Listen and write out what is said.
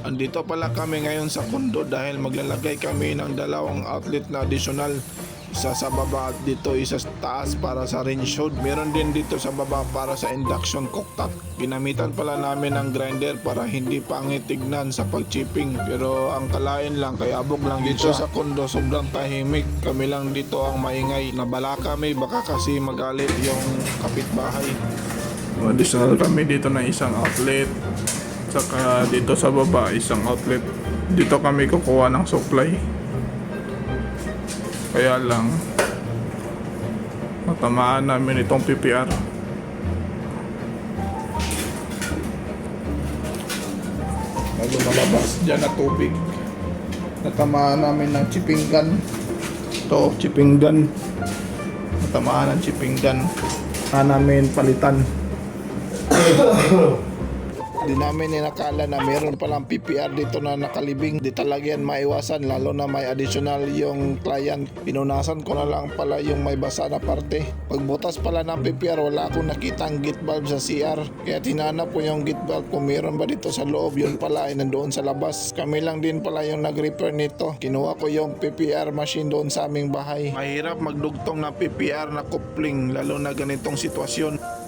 Andito pala kami ngayon sa kondo dahil maglalagay kami ng dalawang outlet na additional. Isa sa baba at dito isa sa taas para sa range hood. Meron din dito sa baba para sa induction cooktop. Ginamitan pala namin ng grinder para hindi pangit tignan sa pag-chipping. Pero ang kalain lang kaya abog lang dito sa kondo, sobrang tahimik. Kami lang dito ang maingay. Nabala kami baka kasi magalit yung kapitbahay. Additional kami dito na isang outlet. Saka dito sa baba isang outlet. Dito kami kukuha ng supply. Kaya lang natamaan namin itong PPR. Bago malabas dyan na tubig. Natamaan namin ng chipping gun. Ito, chipping gun. Natamaan ng chipping gun. Namin palitan. Di namin inakala na meron palang PPR dito na nakalibing. Di talaga yan maiwasan, lalo na may additional yung client. Pinunasan ko na lang pala yung may basa na parte. Pagbutas pala ng PPR, wala akong nakitang gate valve sa CR. Kaya tinanap ko yung gate valve kung meron ba dito sa loob. Yun pala ay nandoon sa labas. Kami lang din pala yung nag-repair nito. Kinuha ko yung PPR machine doon sa aming bahay. Mahirap magdugtong na PPR na coupling, lalo na ganitong sitwasyon.